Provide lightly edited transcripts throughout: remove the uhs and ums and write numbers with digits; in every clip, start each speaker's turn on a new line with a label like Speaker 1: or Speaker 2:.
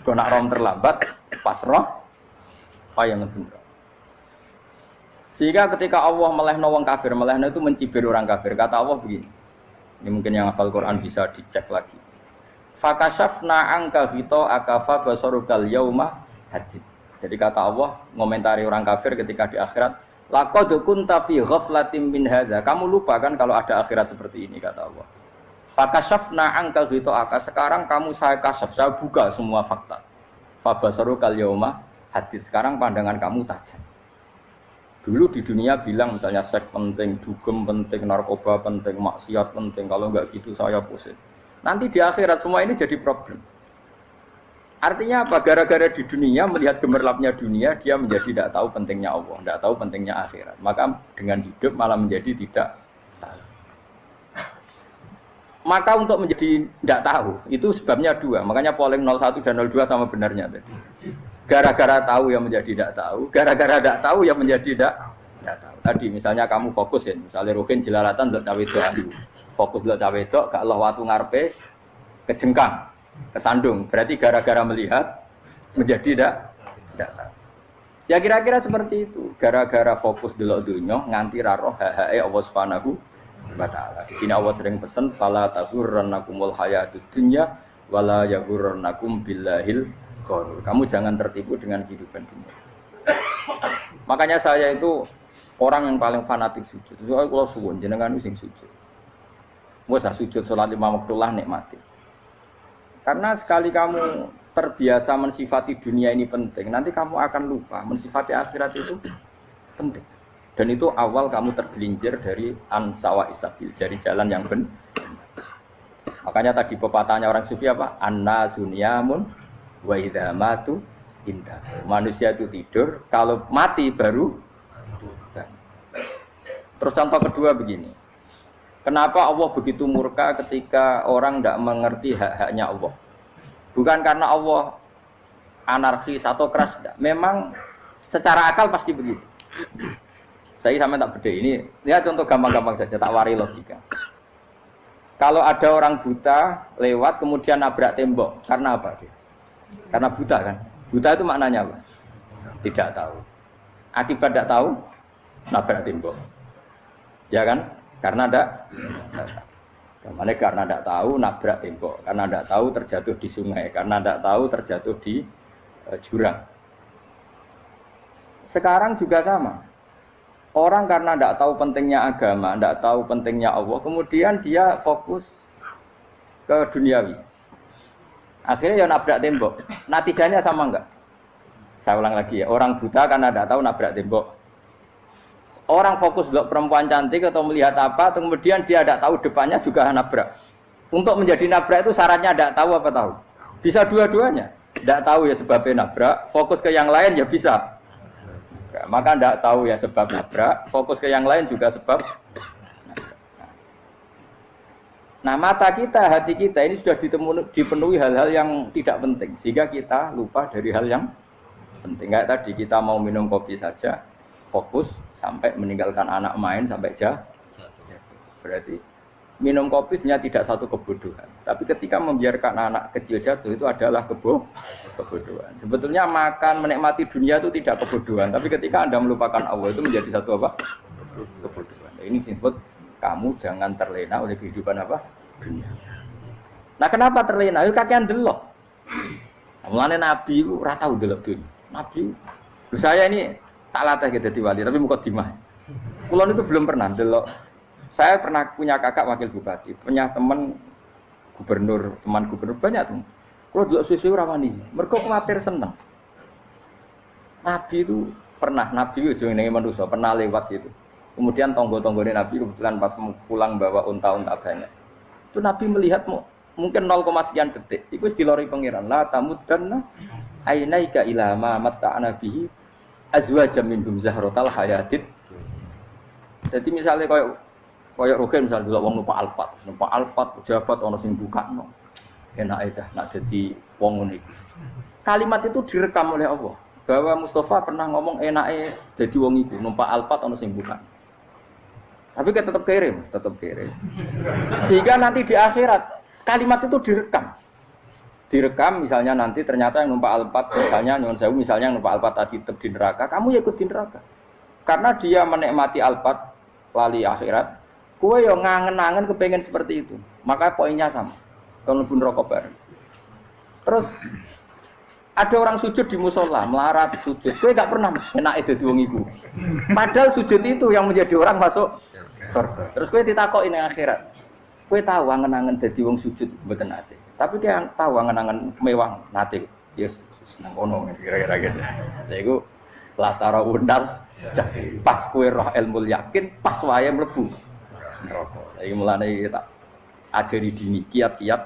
Speaker 1: Kau nak rom terlambat, pas roh, payah ngebener. Sehingga ketika Allah melehno wong kafir, melehno itu mencibir orang kafir. Kata Allah begini, ini mungkin yang hafal Quran bisa dicek lagi. Fakashafna angka hito akafa basarukal yauma hadid. Jadi kata Allah ngomentari orang kafir ketika di akhirat, laqad kunta fi ghaflatin min hadza. Kamu lupa kan kalau ada akhirat seperti ini, kata Allah. Fakashafna angka hito aka. Sekarang kamu saya kasaf, saya buka semua fakta. Fa basarukal yauma hadid. Sekarang pandangan kamu tajam. Dulu di dunia bilang misalnya seks penting, dugem penting, narkoba penting, maksiat penting. Kalau enggak gitu saya pusing. Nanti di akhirat semua ini jadi problem. Artinya apa? Gara-gara di dunia melihat gemerlapnya dunia, dia menjadi tidak tahu pentingnya Allah, tidak tahu pentingnya akhirat. Maka dengan hidup malah menjadi tidak tahu. Maka untuk menjadi tidak tahu itu sebabnya dua. Makanya polling 01 dan 02 sama benarnya tadi. Gara-gara tahu yang menjadi tidak tahu, gara-gara tidak tahu yang menjadi tidak tahu. Tadi misalnya kamu fokusin, misalnya Rukin jelalatan untuk cawe itu, fokus untuk cawe itu, gak Allah waktu ngarepe kejengkang, kesandung. Berarti gara-gara melihat menjadi tidak tahu. Ya kira-kira seperti itu. Gara-gara fokus delok dunya nganti ra roh hae Allah Subhanahu wa taala. Di sini Allah sering pesan fala taghurrannakumul hayatud dunya wala yaghurrannakum billahil ghurur. Kamu jangan tertipu dengan kehidupan dunia. Makanya saya itu orang yang paling fanatik sujud. Soalnya kalau suwun jenengan sing sujud. Wes sujud salat 5 waktu lah nikmati. Karena sekali kamu terbiasa mensifati dunia ini penting, nanti kamu akan lupa mensifati akhirat itu penting. Dan itu awal kamu tergelincir dari ansawa isabil, dari jalan yang benar. Makanya tadi pepatahnya orang sufi apa? An-nasunyamun wa idza matu indah. Manusia itu tidur, kalau mati baru. Terus contoh kedua begini. Kenapa Allah begitu murka ketika orang tidak mengerti hak-haknya Allah? Bukan karena Allah anarkis atau keras, tidak. Memang secara akal pasti begitu. Saya sampai tak beda ini. Lihat contoh gampang-gampang saja, tak wari logika. Kalau ada orang buta lewat kemudian nabrak tembok, karena apa dia? Karena buta kan? Buta itu maknanya apa? Tidak tahu. Akibat tidak tahu, nabrak tembok. Ya kan? Karena tidak tahu. Karena tidak tahu, nabrak tembok. Karena tidak tahu, terjatuh di sungai. Karena tidak tahu, terjatuh di jurang. Sekarang juga sama. Orang karena tidak tahu pentingnya agama, tidak tahu pentingnya Allah, kemudian dia fokus ke duniawi. Akhirnya ya nabrak tembok. Natijanya sama enggak? Saya ulang lagi ya, orang buta karena tidak tahu nabrak tembok. Orang fokus untuk perempuan cantik atau melihat apa, kemudian dia tidak tahu depannya juga nabrak. Untuk menjadi nabrak itu syaratnya tidak tahu apa tahu? Bisa dua-duanya. Tidak tahu ya sebabnya nabrak, fokus ke yang lain ya bisa. Maka tidak tahu ya sebab nabrak, fokus ke yang lain juga sebab nabrak. Nah mata kita, hati kita ini sudah dipenuhi hal-hal yang tidak penting, sehingga kita lupa dari hal yang penting. Kayak tadi kita mau minum kopi saja, fokus sampai meninggalkan anak main sampai jatuh. Berarti minum kopi sebenarnya tidak satu kebodohan, tapi ketika membiarkan anak kecil jatuh itu adalah kebodohan. Sebetulnya makan menikmati dunia itu tidak kebodohan, tapi ketika Anda melupakan Allah itu menjadi satu apa? Kebodohan. Ini disebut kamu jangan terlena oleh kehidupan apa? Dunia. Nah kenapa terlena? Itu kakean delok. Mulane Nabi itu ora tau delok dunia. Nabi, saya ini tak latih gitu di wali, tapi mukadimah. Kulon itu belum pernah delok. Saya pernah punya kakak wakil bupati, punya teman gubernur banyak tuh. Kalau delok susu ora wani, mergo kuwatir seneng. Nabi itu pernah, Nabi itu jenenge manusia, pernah lewat gitu. Kemudian tonggo-tonggone Nabi kebetulan pas pulang bawa unta-unta banyak. Itu Nabi melihat mungkin 0, sekian detik. Itu wis dilori pangeran. La tamuddanna ainaika ila ma matta'na bihi azwajam minhum zahratal hayatid. Jadi misalnya koyo Rukin misalnya delok wong numpak Alphard, pejabat ana sing bukakno. Enake dah nak dadi wong ngene iki. Kalimat itu direkam oleh Allah. Bahwa Mustafa pernah ngomong enake dadi wong iku numpak Alphard ana sing bukan. Tapi kan tetap kirim. Sehingga nanti di akhirat kalimat itu direkam. direkam misalnya nanti ternyata yang numpak Alphard misalnya nyuwun sewu misalnya yang numpak Alphard tadi tetap di neraka, kamu ya ikut di neraka. Karena dia menikmati Alphard lali akhirat, kowe yo ngangen-angen kepengen seperti itu. Maka poinnya sama. Kalau pun rokok bareng. Terus ada orang sujud di musola, melarat sujud. Kowe gak pernah enake dadi wong iku. Padahal sujud itu yang menjadi orang masuk surga. Terus kowe ditakoki ning akhirat. Kowe tahu angen-angen dadi wong sujud mboten nate. Tapi kowe tahu angen-angen mewah nate. Ya seneng kono kira-kira gitu. Lha iku latara undal pas kowe roh ilmu yakin pas wae mlebu neraka. Iki mulane tak ajari dini kiat-kiat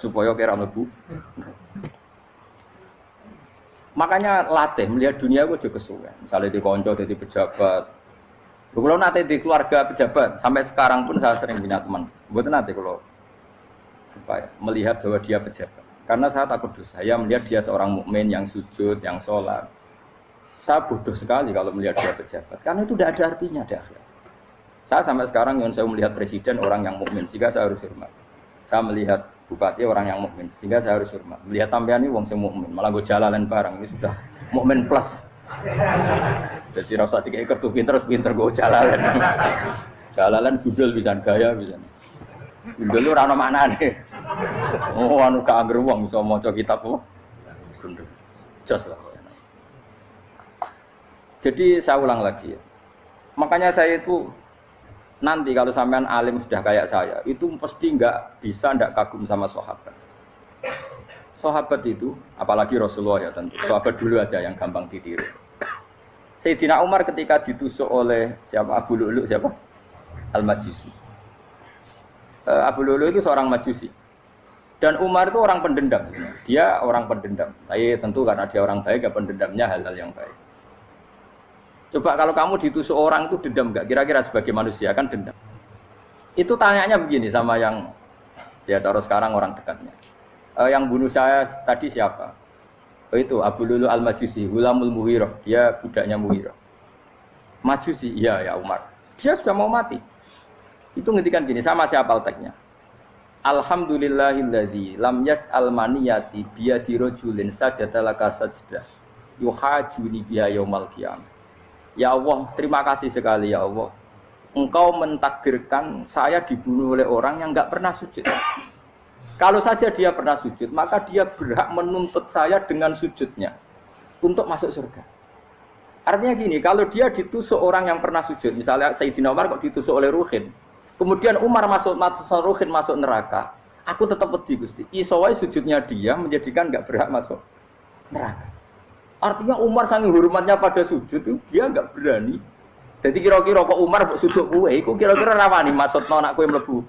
Speaker 1: supaya kira mlebu. Makanya latih melihat dunia gue juga kesuwen. Misalnya di konco, di pejabat. Kalau nanti di keluarga pejabat, sampai sekarang pun saya sering punya teman. Buat nanti kalau melihat bahwa dia pejabat. Karena saya takut dosa. Saya melihat dia seorang mukmin yang sujud, yang sholat. Saya bodoh sekali kalau melihat dia pejabat. Karena itu tidak ada artinya di akhirat. Saya sampai sekarang yang saya melihat presiden orang yang mukmin, sehingga saya harus hormat. Saya melihat bupati orang yang mukmin, sehingga saya harus hormat. Melihat sampean ini wong sing mukmin, malah gue jalalan barang ini sudah mukmin plus. Jadi rasa tiga ekor tuh pinter gue jalalan. Jalalan gudel bisa gaya bisa. Gudel lu rano mana nih? Oh anu gak angger wong bisa maca kitab kok. Gundul. Jos lah. Jadi saya ulang lagi ya. Makanya saya itu nanti kalau sampean alim sudah kayak saya, itu pasti nggak kagum sama sahabat. Sahabat itu, apalagi Rasulullah ya tentu. Sahabat dulu aja yang gampang ditiru. Sayyidina Umar ketika ditusuk oleh siapa Abu Lu'lu siapa? Al-Majusi. Abu Lu'lu itu seorang Majusi. Dan Umar itu orang pendendam. Dia orang pendendam. Tapi tentu karena dia orang baik, ya pendendamnya hal-hal yang baik. Coba kalau kamu ditusuk orang itu dendam enggak? Kira-kira sebagai manusia kan dendam. Itu tanyanya begini sama yang ya taruh sekarang orang dekatnya. Yang bunuh saya tadi siapa? Oh itu Abu Lulu Al-Majusi, Hulamul Muhirah. Dia budaknya Muhirah. Majusi, iya ya Umar. Dia sudah mau mati. Itu ngetikan gini, sama siapa teknya? Alhamdulillahilladzi lam yaj'al maniyati biyadi rajulin sajadalaka sajdah yuhajuni biha yaumal qiyamah. Ya Allah, terima kasih sekali ya Allah. Engkau mentakdirkan saya dibunuh oleh orang yang enggak pernah sujud. Kalau saja dia pernah sujud, maka dia berhak menuntut saya dengan sujudnya untuk masuk surga. Artinya gini, kalau dia ditusuk orang yang pernah sujud, misalnya Sayyidina Umar kok ditusuk oleh Ruhin, kemudian Umar masuk Ruhin masuk neraka, aku tetap pedih Gusti. Isowai sujudnya dia menjadikan enggak berhak masuk neraka. Artinya Umar saking hormatnya pada sujud itu dia enggak berani. Jadi kira-kira kok Umar sujud kowe iku kira-kira rawani maksudno anak kowe mlebu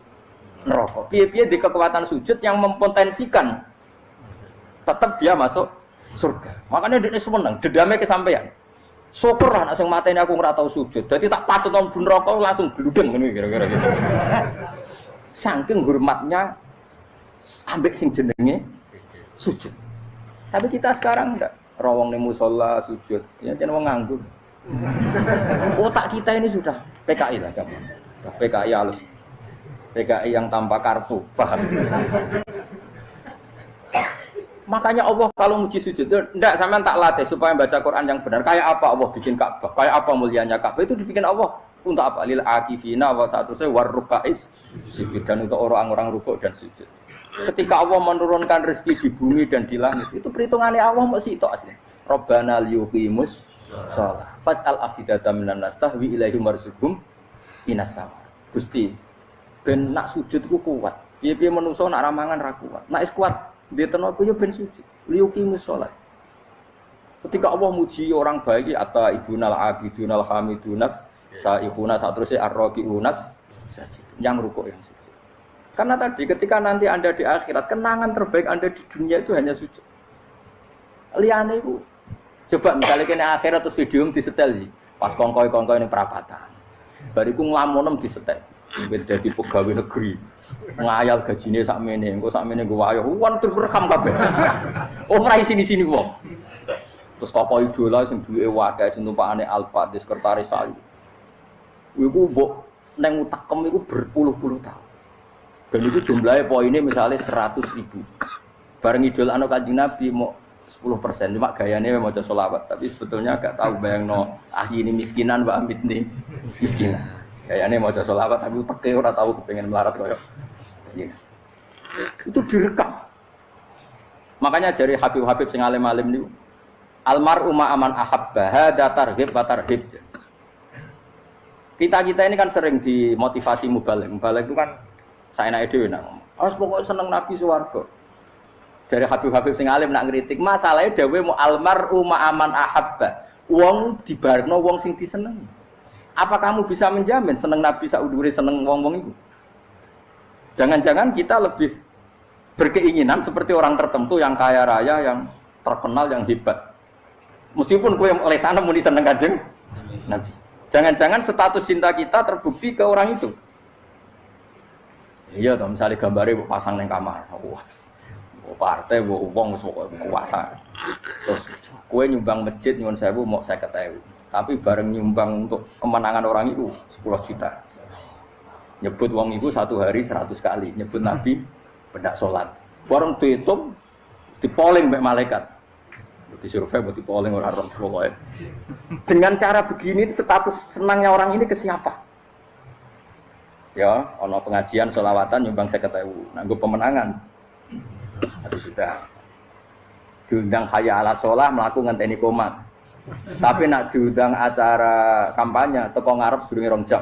Speaker 1: neraka. Piye-piye di kekuatan sujud yang mempotensikan tetap dia masuk surga. Makanya dia seneng, dendamnya kesampaian. Syukurlah nek sing mateni aku ora tau sujud. Dadi tak patut nang neraka langsung bludeng ngene kira-kira gitu. Saking hormatnya ambek sing jenenge sujud. Tapi kita sekarang enggak. Rawong ning musala sujud, ya jeneng wong nganggur. Otak kita ini sudah PKI lah kamu. PKI halus. PKI yang tanpa kartu, paham? Makanya Allah kalau muji sujud, enggak sampean tak latih supaya baca Quran yang benar. Kayak apa Allah bikin Ka'bah? Kayak apa mulianya Ka'bah? Itu dibikin Allah untuk apa? Lil akifina wa ta'tusay warrukais sujud, dan untuk orang-orang rukuk dan sujud. Ketika Allah menurunkan rezeki di bumi dan di langit, itu perhitungannya Allah masih itu asli. Rabbana liyuqimus shalah faj'al afidatan minan nas tahwi ilaihim warzuqhum minas sama. Gusti, ben nak sujud ku kuat. Piye-piye menungso nak ramangan ra kuat. Nak is kuat diteno ku yo ben sujud. Liyuqimus shalah. Ketika Allah muji orang baik atau ibunal abidunal hamidunas saihuna satrusé arraqiunas sajid. Yang rukuk yang sujud. Karena tadi ketika nanti Anda di akhirat, kenangan terbaik Anda di dunia itu hanya sujud. Liane itu, coba misalnya kena akhirat terus video disetel sih, pas kongkoi ini perapatan, bariku ngelamonem disetel, beda di pegawai negeri, ngayal gajinya sakmene, engko sakmene gue wayo, wan terrekam kabeh, oh rai sini wong, terus tokoh idola sing duwe wadah, sing tumpakane Alphard, di sekretaris saya, iku mbok neng utakem iku berpuluh-puluh tahun. Dan itu jumlahnya poinnya misalnya 100.000. Bareng idol anu Kanjeng Nabi mau 10%, cuma gayanya maca selawat, tapi sebetulnya agak tahu bayangno ini miskinan Mbak Amit nih miskinan. Gayanya maca selawat tapi teke ora tahu kepengen melarat koyo. Itu direkam. Makanya dari Habib-habib sing alim-alim niku almar'u ma'aman ahabba hada targhib wa tarhib. Kita ini kan sering dimotivasi mubaligh. Mubaligh itu kan saenake dhewe nang. Harus pokoknya seneng Nabi swarga. Dari Habib-habib sing alim nak ngritik, masalahnya dawuh mu almar'u ma'aman ahabba. Wong dibarno wong sing disenengi. Apa kamu bisa menjamin seneng Nabi saudure seneng wong-wong itu? Jangan-jangan kita lebih berkeinginan seperti orang tertentu yang kaya raya, yang terkenal, yang hebat. Meskipun kowe oleh sana muni seneng Kanjeng Nabi. Jangan-jangan status cinta kita terbukti ke orang itu. Iya toh, misalnya gambarnya pasang nang kamar. Wah. Partai wong kuasa. Terus kowe nyumbang masjid nyuwun sewu mau 50.000. Tapi bareng nyumbang untuk kemenangan orang itu 10 juta. Nyebut wong itu satu hari 100 kali, nyebut Nabi pendak salat. Bareng dihitung dipoling mbek malaikat. Disurvei buat dipoling orang pokoke. Dengan cara begini status senangnya orang ini ke siapa? Ya, ono pengajian sholawatan nyumbang 50.000, nganggo pemenangan. Itu sudah diundang hayya ala sholah melaku ngenteni komat. Tapi nak diundang acara kampanye teko ngarep sedurunge 2 jam.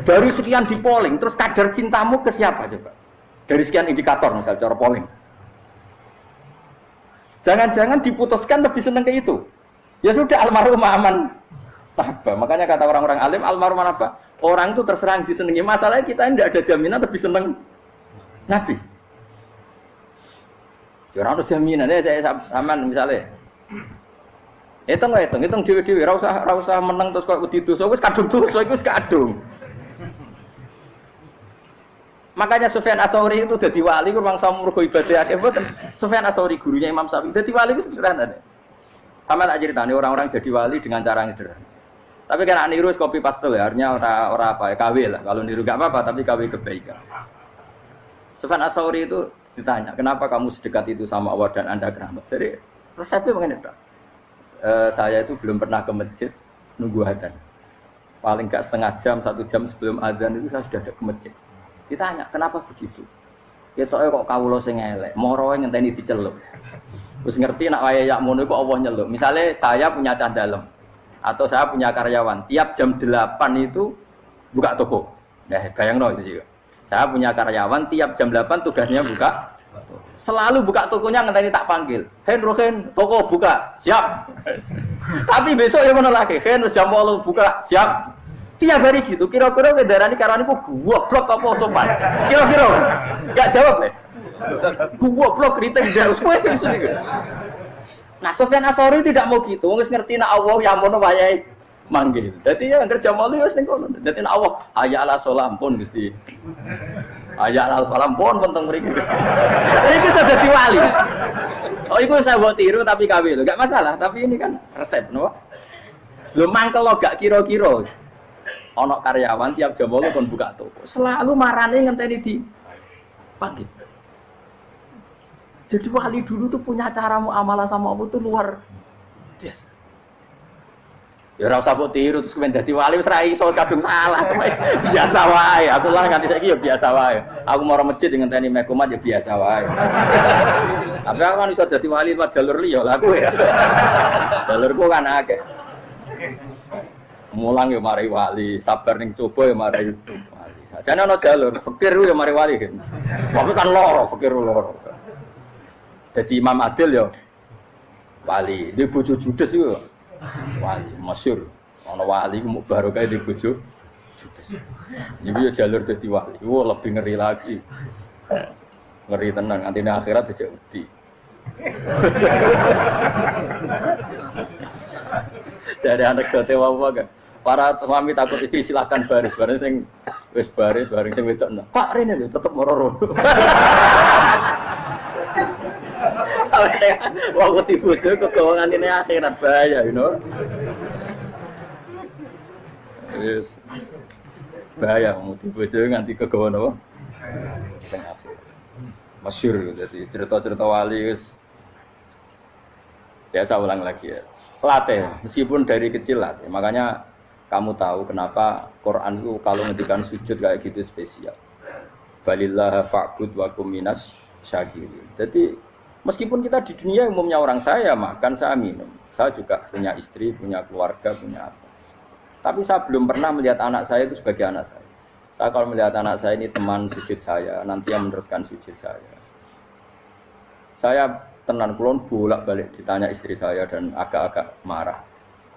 Speaker 1: Dari sekian di polling, terus kadar cintamu ke siapa coba? Dari sekian indikator misal cara polling. Jangan-jangan diputuskan lebih senang ke itu. Ya sudah almarhum aman. Apa? Makanya kata orang-orang alim almarhum apa? Orang itu terserah disenangi. Masalahnya kita tidak ada jaminan lebih senang Nabi. Ya ora ono jaminan saya sampean misale. Hitung dhewe-dhewe ora usah meneng terus kok wedi dosa wis kadung dosa iku wis kadung. Makanya Sufyan Ats-Tsauri itu dadi wali ku mangsa mergo ibadah akeh mboten. Sufyan Ats-Tsauri gurunya Imam Syafi'i dadi wali ku sederhana. Sama tak ceritane orang-orang jadi wali dengan cara yang sederhana. Tapi kan niru copy paste ya, artinya ora apa ya KW lah. Kalau niru enggak apa-apa tapi KW kebaikan. Sufyan Ats-Tsauri itu ditanya, kenapa kamu sedekat itu sama Allah dan Anda keramat? Jadi resepnya mengenai itu. Saya itu belum pernah ke masjid nunggu adzan. Paling enggak setengah jam, 1 jam sebelum adzan itu saya sudah ada ke masjid. Ditanya, kenapa begitu? Ketoke kok kawula sing elek, moroe ngenteni diceluk. Wis ngerti nek waya yak mono iku Allah nyeluk. Misale saya punya cah dalem atau saya punya karyawan, tiap jam 8 itu buka toko. Nah, bayangno itu juga. Saya punya karyawan tiap jam 8 tugasnya buka. Selalu buka tokonya ngenteni tak panggil. Rohen, toko buka. Siap. Tapi besok yang ngono lagi. Jam 8 buka. Siap. Tiap hari gitu. Kira-kira kendaraan karyawan itu goblok apa sopan? Kira-kira. Enggak jawab le. Goblok kritik jauh. Nah, Sufyan Ats-Tsauri tidak mau gitu. Wong wis ngerti nek Allah yang mono wayahe manggil. Dadi ya anggere jam 8 wis ning kono. Dadi nek Allah hayya ala sholah pun Gusti. Hayya ala sholah pun teng mriki. Iki sudah dadi wali. Oh, iku saya buat tiru tapi KW lho. Enggak masalah, tapi ini kan resep, no. Lho mangkel lo gak kira-kira. Ana karyawan tiap jam 8 kon buka toko. Selalu marane ngenteni di panggil. Jadi wali dulu tuh punya cara muamalah sama Allah tuh luar biasa. Ya ora usah mbok tiru terus kemen dadi wali wis ra iso kadung salah. Biasa wae. Aku lah nganti saiki ya biasa wae. Aku mau masjid ngenteni mekomat ya biasa wae. Tapi aku kan iso dadi wali lewat jalur liya lah aku ya. Jalurku kan akeh. Mulang ya mari wali, sabar ning coba ya mari wali. Jane ana jalur fikir ya mari wali. Tapi kan loro, fikir loro. Jadi Imam Adil ya wali, di bojo judes itu wali, masyhur. Ana wali ku baru kae di bojo judes. Iki ya jalur dadi wali. Wah, lebih ngeri lagi. Ngeri tenan, antine akhirat dijak wedi. Jadi anak jote wae para suami takut istri silakan baris sing wis baris bareng sing wedok. Pak rene lho tetep moro-moro. Wong dibojo kegawangan ini akhirat bahaya, you know. Yes. Bahaya mau dibojo nganti kegawan apa? Teng akhirat. masyhur gitu. Jadi cerita-cerita wali wis ya saya ulang lagi ya. Latih, meskipun dari kecil latih. Makanya kamu tahu kenapa Quran itu kalau ngendikan sujud kayak gitu spesial. Balillah fa'bud wa kum minas syakirin. Jadi meskipun kita di dunia umumnya orang saya makan, saya minum. Saya juga punya istri, punya keluarga, punya apa. Tapi saya belum pernah melihat anak saya itu sebagai anak saya. Saya kalau melihat anak saya ini teman sujud saya, nanti yang meneruskan sujud saya. Saya tenan kulon bolak-balik ditanya istri saya dan agak-agak marah.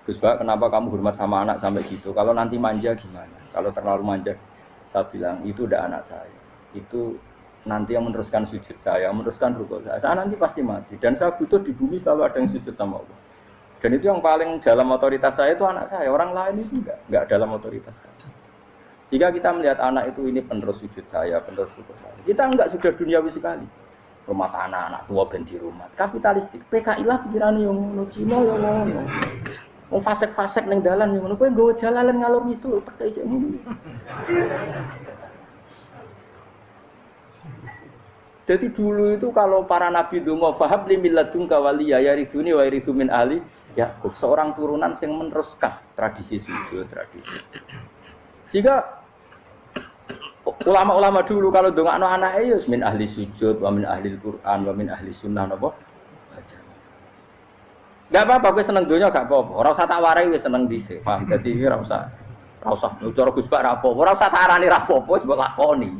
Speaker 1: Gus Pak, kenapa kamu hormat sama anak sampai gitu? Kalau nanti manja gimana? Kalau terlalu manja, saya bilang itu udah anak saya. Itu nanti yang meneruskan sujud saya, meneruskan rukuk saya. Saya nanti pasti mati dan saya butuh di bumi selalu ada yang sujud sama Allah. Dan itu yang paling dalam otoritas saya itu anak saya. Orang lain itu enggak dalam otoritas saya. Jika kita melihat anak itu ini penerus sujud saya, penerus rukuk saya. Kita enggak sudah duniawi sekali. Rumah tanah, anak tua ben di rumah. Kapitalistik. PKI lah pikiran yang ngono, Cina yang ngono. Wong fasek-fasek ning dalan yang ngono, kowe nggawa jalalan ngalor itu pakai cek ngono. Jadi dulu itu kalau para nabi donga fahab li milladun kawaliya yarithuni wa yarithu min ahli Yakub, seorang turunan yang meneruskan tradisi sujud, tradisi. Sehingga ulama-ulama dulu kalau dongakno anake ya min ahli sujud, wa min ahli Quran, wa min ahli sunnah napa? Enggak apa-apa kowe seneng donya gak apa-apa. Ora usah tak warai wis seneng dhisik. Paham? Dadi iki ora usah cara Gus Bak ra apa-apa. Ora usah tak arani ra apa-apa wis mbok lakoni.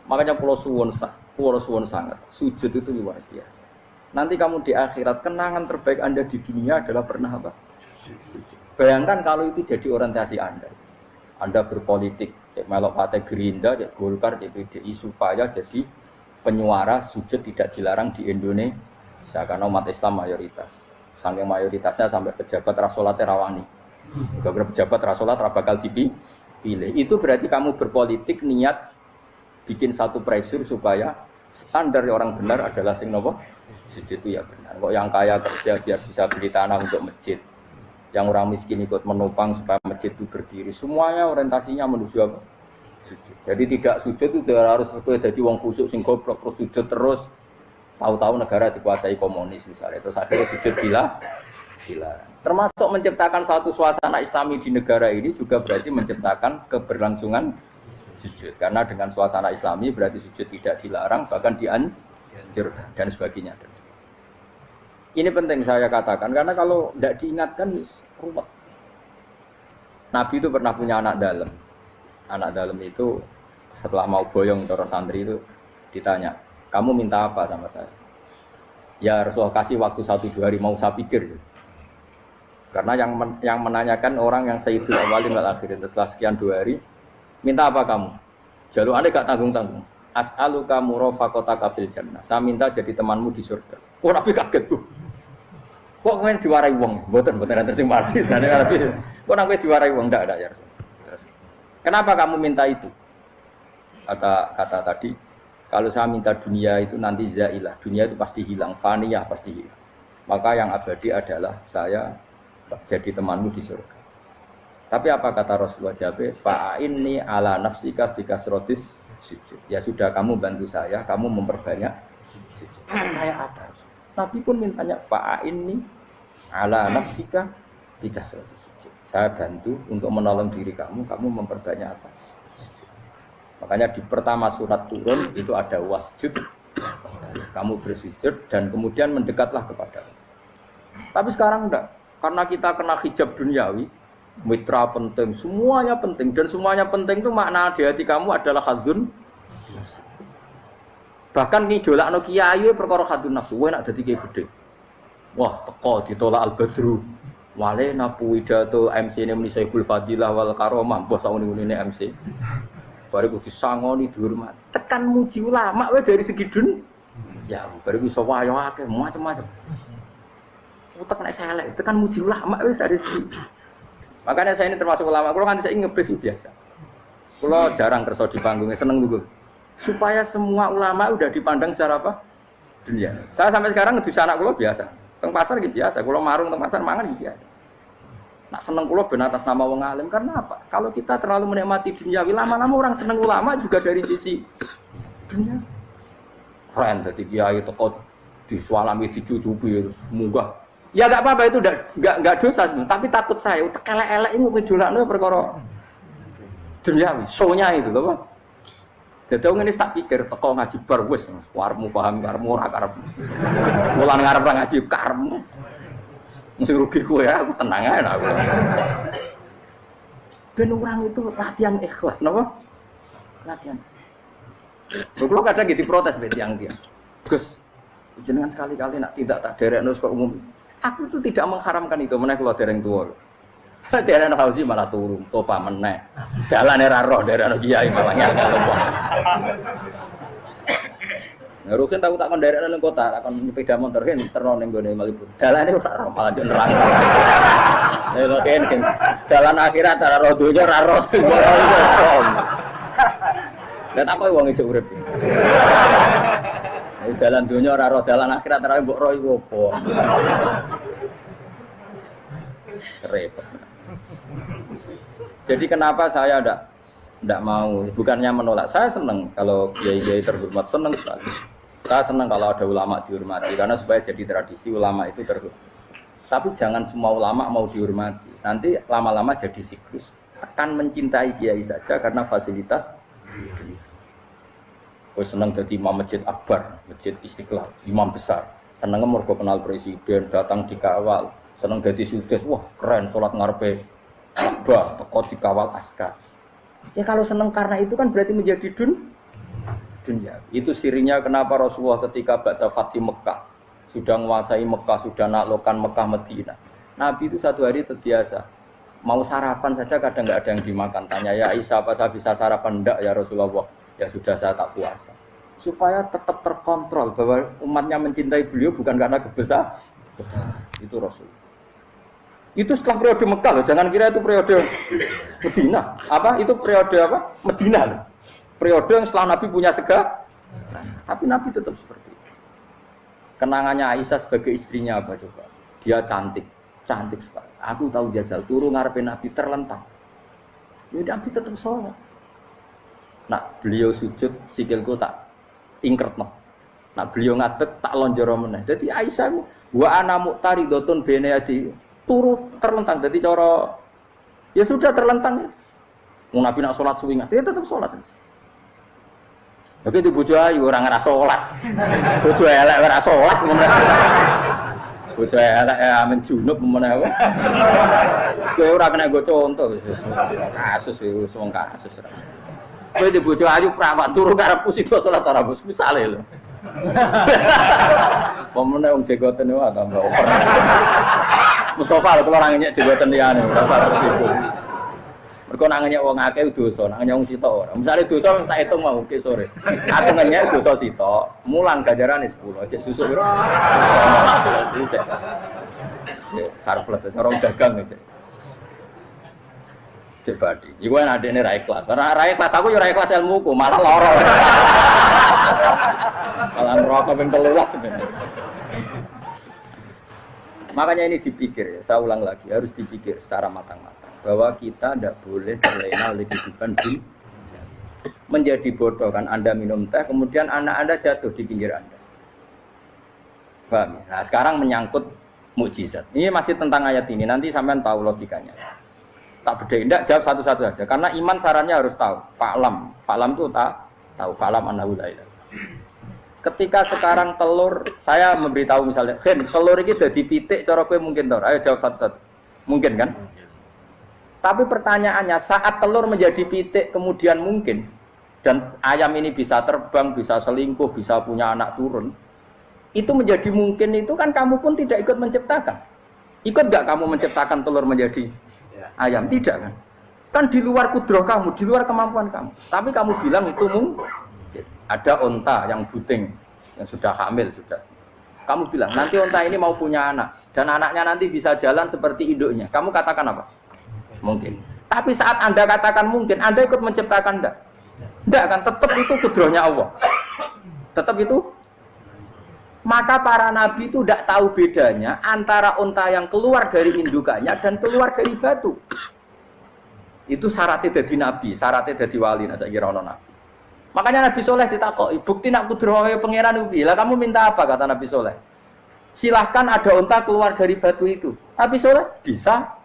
Speaker 1: Makanya pulau suwun sangat. Sujud itu luar biasa. Nanti kamu di akhirat kenangan terbaik Anda di dunia adalah pernah apa? Sujud. Bayangkan kalau itu jadi orientasi Anda. Anda berpolitik, cek melok partai Gerindra, cek Golkar, cek PDI supaya jadi penyuara sujud tidak dilarang di Indonesia karena umat Islam mayoritas. Saking mayoritasnya sampai pejabat rasolat rawani. Beberapa pejabat rasolat bakal dipilih. Itu berarti kamu berpolitik niat bikin satu pressure supaya standar orang benar adalah sing nopo sujud itu ya benar. Kok yang kaya kerja biar bisa beli tanah untuk masjid. Yang orang miskin ikut menopang supaya masjid itu berdiri. Semuanya orientasinya menuju apa? Sujud. Jadi tidak sujud itu harus jadi wong khusuk sing goblok terus sujud terus. Tahu-tahu negara dikuasai komunis misalnya. Terus akhirnya sujud gila. Termasuk menciptakan satu suasana Islami di negara ini juga berarti menciptakan keberlangsungan sujud. Karena dengan suasana Islami berarti sujud tidak dilarang bahkan dianjurkan dan sebagainya. Ini penting saya katakan karena kalau tidak diingatkan ruwet. Nabi itu pernah punya anak dalam. Anak dalam itu setelah mau boyong cara santri itu ditanya, kamu minta apa sama saya? Ya Rasulullah kasih waktu 1-2 hari mau saya pikir. Karena yang menanyakan orang yang sayyidul awalin wal akhirin setelah sekian 2 hari, minta apa kamu? Jaluannya gak tanggung-tanggung. As'aluka murafaqataka fil jannah. Saya minta jadi temanmu di surga. Oh Nabi kaget tuh. Kok kowe diwarai wong? Mboten terus mari. Kok nang kowe diwarai wong ndak ada ya. Terus. Kenapa kamu minta itu? Kata tadi, kalau saya minta dunia itu nanti zailah. Dunia itu pasti hilang, faniyah pasti hilang. Maka yang abadi adalah saya jadi temanmu di surga. Tapi apa kata Rasulullah Jabe? Fa'inni ala nafsika bikasrotis sujud. Ya sudah kamu bantu saya, kamu memperbanyak sujud. Kayak apa? Nabi pun mintanya fa'inni ala nafsika bikasrotis sujud. Saya bantu untuk menolong diri kamu memperbanyak apa? Sujud. Makanya di pertama surat turun itu ada wasjud. Kamu bersujud dan kemudian mendekatlah kepada Allah. Tapi sekarang enggak. Karena kita kena hijab duniawi, mitra penting, semuanya penting dan semuanya penting itu makna di hati kamu adalah hadun. Bahkan ngidolakno kiai perkara hadun nafsu, kowe nak dadi kiai gedhe. Wah, teko ditolak al-badru. Wale napu widato MC-ne muni Saiful Fadilah wal Karomah, mbah sakune-une MC. Bariku disangoni dihormat. Tekan muji ulama wae dari segi dun. Ya, bariku iso wayo akeh macam-macam. Utek nek selek, tekan muji ulama wis dari segi. Makanya saya ini termasuk ulama, kalau kan saya ngebis biasa. Kalau jarang kerja di panggungnya, seneng juga. Supaya semua ulama udah dipandang secara apa? Dunia. Saya sampai sekarang ngedus anak kalau biasa. Teng pasar gitu biasa, kalau marung teng pasar mangan gitu biasa. Nak seneng kalau ben atas nama wong alim karena apa? Kalau kita terlalu menikmati dunia, lama-lama orang seneng ulama juga dari sisi Dunia. Keren dadi kiai teko disualami dicucupi munggah. Ya enggak apa-apa itu enggak dosa, tapi takut saya utek elek-elek ini ngedolakno perkara duniawi, show-nya itu lho, Pak. Jadi orang ini tak pikir teko ngaji bar wis warmu paham karmu ora karepmu. Mulan ngarep ngaji karmu. Mesti rugi kowe ya, aku tenang ae aku. Ben orang itu latihan ikhlas, napa? Latihan. Kalau kadang gitu protes be tiang-tiang. Gus, jenengan sekali-kali nak tidak tak derekno kok umum. Aku itu tidak mengharamkan itu, meneh kula dereng tuwa. Dereng haji malah turun, topa meneh. Jalane ra roh dereng kiai malah ngel-ngel wong. Rukin tahu tak kon derekno ning kota, tak kon sepeda motor kan terno ning gone Malibu. Dalane ora roh malah yo neraka. Lha kene jalan akhirat ora roh donya ora roh. Lah tak kowe wong ijo urip. Jalan dunia ora roh, jalan akhirat ora mbok roh iku apa? Repot. Jadi kenapa saya ndak mau, bukannya menolak. Saya senang kalau kiai-kiai terhormat, senang sekali. Saya senang kalau ada ulama dihormati karena supaya jadi tradisi ulama itu terhormat. Tapi jangan semua ulama mau dihormati. Nanti lama-lama jadi siklus. Tekan mencintai kiai saja karena fasilitas. Gue seneng jadi imam masjid akbar, masjid Istiqlal, imam besar. Seneng mergo kenal presiden, datang dikawal. Seneng jadi sudes, wah keren, sholat ngarepe Ka'bah, teko dikawal askar. Ya kalau seneng karena itu kan berarti menjadi dunia. Itu sirinya kenapa Rasulullah ketika ba'da Fathi Mekah sudah menguasai Mekah, sudah naklukkan Mekah Madinah. Nabi itu satu hari terbiasa. Mau sarapan saja kadang nggak ada yang dimakan. Tanya ya Aisyah, apa saya bisa sarapan? Enggak ya Rasulullah. Ya sudah saya tak puasa. Supaya tetap terkontrol bahwa umatnya mencintai beliau bukan karena kebesaran. Itu Rasul. Itu setelah periode Mekah loh. Jangan kira itu periode Medina. Apa? Itu periode apa? Medina loh. Periode yang setelah Nabi punya segala. Tapi Nabi tetap seperti itu. Kenangannya Aisyah sebagai istrinya apa coba? Dia cantik. Cantik sekali. Aku tahu jajal turun ngarepin Nabi terlentang. Ya Nabi tetap sholat. Nak beliau sujud sikilku tak ingkretno. Nak beliau ngadeg tak lonjoro meneh. Dadi Aisyah wa ana muqtaridotun bene adi turu terlentang. Dadi cara ya sudah terlentang ya. Wong Nabi nak salat suwi dia tetap salat. Oke di bojo ayu ora ngrasa salat. Bojo elek ora salat meneh. Bojo elek amen junub meneh wae. Wis kowe ora kena nggo contoh kasus wis wong kasus. Kowe di bojo ayu prawan turu karepku siksa salat ora bos misale lho. Pemene wong jegoten wae tambah over. Mustofa lho kula ora ngenyek jegoten liyane ora usah sibuk. Mergo nak ngenyek wong akeh dosa, nak ngenyek wong sitok ora. Misale dosa wis tak hitung mau ke sore. Aku ngenyek dosa sitok, mulang ganjarane 10. Cek susu piro? Cek surplus orang dagang cek. Cek badi. Iku kan adene ra ikhlas. Ra ikhlas aku yo ra ikhlas ilmuku, malah lara. Malah neraka ping 13 sebenarnya. Makanya ini dipikir ya, saya ulang lagi, harus dipikir secara matang-matang bahwa kita tidak boleh terlena oleh kehidupan dunia. Menjadi bodoh kan Anda minum teh, kemudian anak Anda jatuh di pinggir Anda. Paham? Nah sekarang menyangkut mukjizat. Ini masih tentang ayat ini, nanti sampean tahu logikanya. Tak beda, tidak jawab satu-satu saja. Karena iman sarannya harus tahu. Fa'lam, fa'lam itu tahu. Fa'lam annahu la ilaha. Ketika sekarang telur, saya memberitahu misalnya, Hen, telur ini udah dipitik, cara kowe mungkin tau. Ayo jawab satu-satu. Mungkin kan? Tapi pertanyaannya, saat telur menjadi pitik kemudian mungkin, dan ayam ini bisa terbang, bisa selingkuh, bisa punya anak turun, itu menjadi mungkin itu kan kamu pun tidak ikut menciptakan. Ikut gak kamu menciptakan telur menjadi ayam? Tidak kan? Kan di luar kudroh kamu, di luar kemampuan kamu. Tapi kamu bilang itu mungkin. Ada onta yang buting, yang sudah hamil sudah. Kamu bilang nanti onta ini mau punya anak dan anaknya nanti bisa jalan seperti induknya. Kamu katakan apa? Mungkin. Tapi saat Anda katakan mungkin, Anda ikut menciptakan enggak? Enggak kan? Tetap itu kudrohnya Allah. Tetap itu. Maka para nabi itu tidak tahu bedanya antara onta yang keluar dari indukannya dan keluar dari batu. Itu syaratnya jadi nabi, syaratnya jadi wali. Nah, saya kira ono nabi. Makanya Nabi Soleh ditakoki, bukti nak kudrohe pangeran ubi. Lah kamu minta apa kata Nabi Soleh? Silahkan ada unta keluar dari batu itu. Nabi Soleh bisa.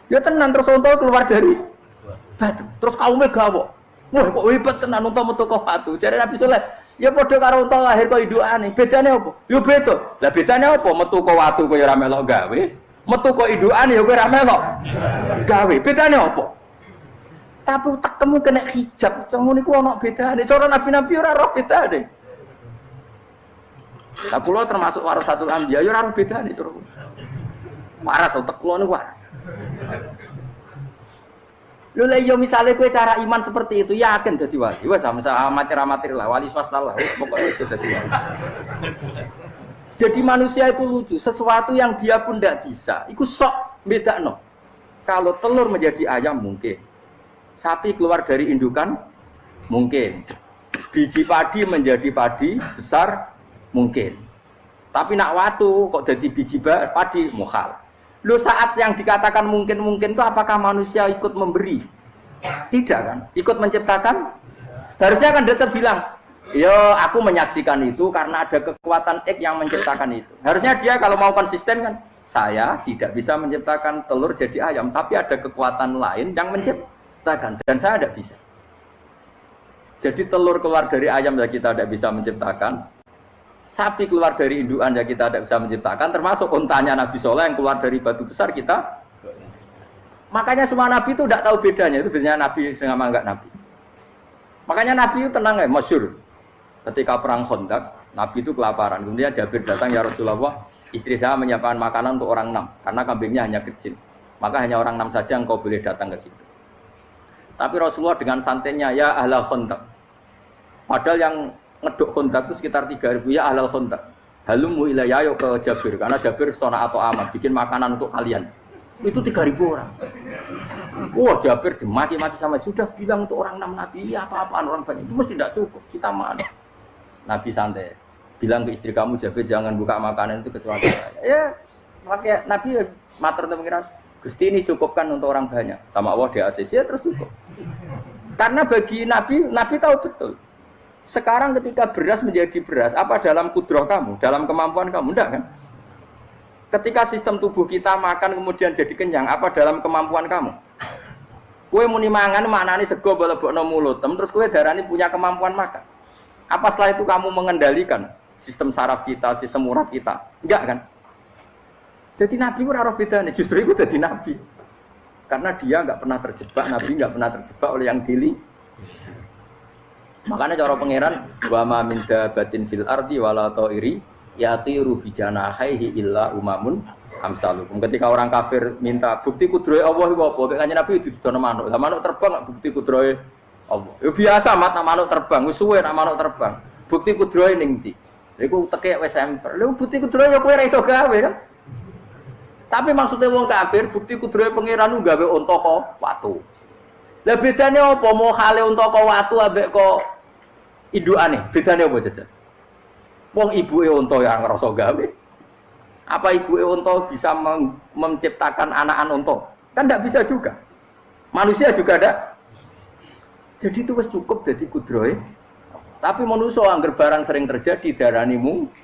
Speaker 1: Ya tenan terus unta keluar dari batu. Terus kaumnya gawok. Wah kok hebat tenan unta metu kok batu. Jare Nabi Soleh, ya padha karo unta lahir kok indukane. Bedane apa? Ya beda. Lah bedane apa? Metu kok watu kok ya ora melok gawe. Metu kok indukane ya kowe ora melok gawe. Bedane apa? Tapi utakmu kena hijab, ngono niku ana bedane. Cara nabi-nabi ora roh bedane. Lah kula termasuk warasatul anbiya ya ora roh bedane cara. Waras utek kula niku waras. Lho lha yo misale kowe cara iman seperti itu yakin dadi wali. Wes amatir-amatir lah, wali swasta lah, pokoknya wis dadi wali. Jadi manusia itu lucu, sesuatu yang dia pun tidak bisa, iku sok bedakno. Kalau telur menjadi ayam mungkin. Sapi keluar dari indukan mungkin, biji padi menjadi padi besar mungkin, tapi nak watu kok jadi biji padi mukhal. Lu saat yang dikatakan mungkin itu apakah manusia ikut memberi? Tidak kan? Ikut menciptakan? Harusnya kan dia bilang, yo aku menyaksikan itu karena ada kekuatan X yang menciptakan itu. Harusnya dia kalau mau konsisten kan, saya tidak bisa menciptakan telur jadi ayam, tapi ada kekuatan lain yang menciptakan. Dan saya tidak bisa. Jadi telur keluar dari ayam ya kita tidak bisa menciptakan. Sapi keluar dari indukan ya kita tidak bisa menciptakan. Termasuk untanya Nabi Soleh yang keluar dari batu besar kita. Makanya semua Nabi itu tidak tahu bedanya. Itu bedanya Nabi dengan enggak Nabi. Makanya Nabi itu tenang ya, masyhur. Ketika perang Khandaq, Nabi itu kelaparan. Kemudian Jabir datang, ya Rasulullah, istri saya menyiapkan makanan untuk orang 6. Karena kambingnya hanya kecil. Maka hanya orang 6 saja yang kau boleh datang ke situ. Tapi Rasulullah dengan santainya, ya ahlal Khandaq. Padahal yang ngeduk Khandaq itu sekitar 3.000, ya ahlal Khandaq. Halumu ilayya ke Jabir, karena Jabir sona atau amat, bikin makanan untuk kalian. Itu 3.000 orang. Wah Jabir dimaki-maki sama, sudah bilang untuk orang 6 Nabi, ya apa-apaan orang banyak. Itu mesti tidak cukup, kita mana. Nabi santai, bilang ke istri kamu, Jabir jangan buka makanan itu kecuali saya. Ya, makanya Nabi matur pengiran. Gusti ini cukupkan untuk orang banyak. Sama Allah di ACC ya terus cukup. Karena bagi Nabi, Nabi tahu betul. Sekarang ketika beras menjadi beras, apa dalam kudrah kamu, dalam kemampuan kamu? Enggak kan? Ketika sistem tubuh kita makan kemudian jadi kenyang, apa dalam kemampuan kamu? Kue muni mangan maknane sego bolebokno mulut, terus kue darani punya kemampuan makan. Apa setelah itu kamu mengendalikan sistem saraf kita, sistem urat kita? Enggak kan? Jadi Nabi itu ora bedane, justru itu jadi Nabi. Karena dia enggak pernah terjebak, Nabi enggak pernah terjebak oleh yang dili. Makanya cara pangeran wa ma min dabatin fil ardi wala ta'iri yatiru bi janahihi illa umamun amsalukum. Ketika orang kafir minta bukti kudrohe Allah iku apa? Kanjeng Nabi didono manuk. Lah manuk terbang bukti kudrohe Allah. Ya biasa mat manuk terbang, wis suwe nak manuk terbang. Bukti kudrohe ning ndi? Iku teke wis semper. Lha bukti kudrohe ya kowe ora iso gawe kan? Tapi maksudnya wong kafir bukti kudrohe pangeran gawe unta kok watu. Lah bedane apa mau hale unta kok watu ambek kok indukane? Bedane apa jajan? Wong ibuke unta yang ngrasa gawe. Apa ibuke unta bisa menciptakan anak-anak unta? Kan tidak bisa juga. Manusia juga ada. Jadi itu wis cukup dadi kudrohe. Tapi manusia angger barang sering terjadi darani mungkin.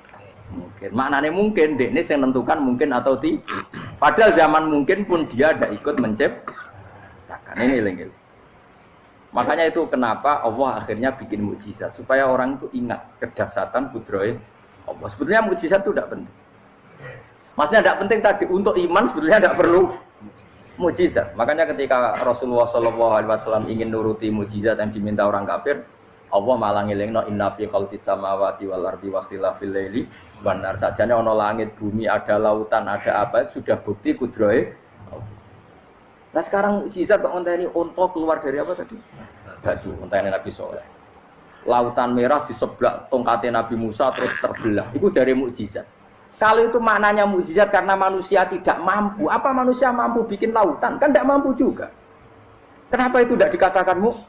Speaker 1: Maknanya mungkin, dekne yang menentukan mungkin atau tidak. Padahal zaman mungkin pun dia tidak ikut menciptakan. Ini lenggil. Makanya itu kenapa Allah akhirnya bikin mukjizat supaya orang itu ingat kedahsyatan kudrohe Allah. Sebetulnya mukjizat itu tidak penting. Maksudnya tidak penting tadi untuk iman sebetulnya tidak perlu mukjizat. Makanya ketika Rasulullah SAW ingin nuruti mukjizat yang diminta orang kafir, Allah malah ngelingno inna fi khalqis samawati wal ardi wakhtilafil laili wan nar. Sajane ana langit, bumi, ada lautan, ada apa sudah bukti kudrohe. Nah sekarang mukjizat kok ngenteni unta keluar dari apa tadi? Batu, ngenteni Nabi Soleh. Lautan merah di sebelah tongkatnya Nabi Musa terus terbelah. Itu dari mukjizat. Kalau itu maknanya mukjizat karena manusia tidak mampu. Apa manusia mampu bikin lautan? Kan tidak mampu juga. Kenapa itu tidak dikatakan mukjizat?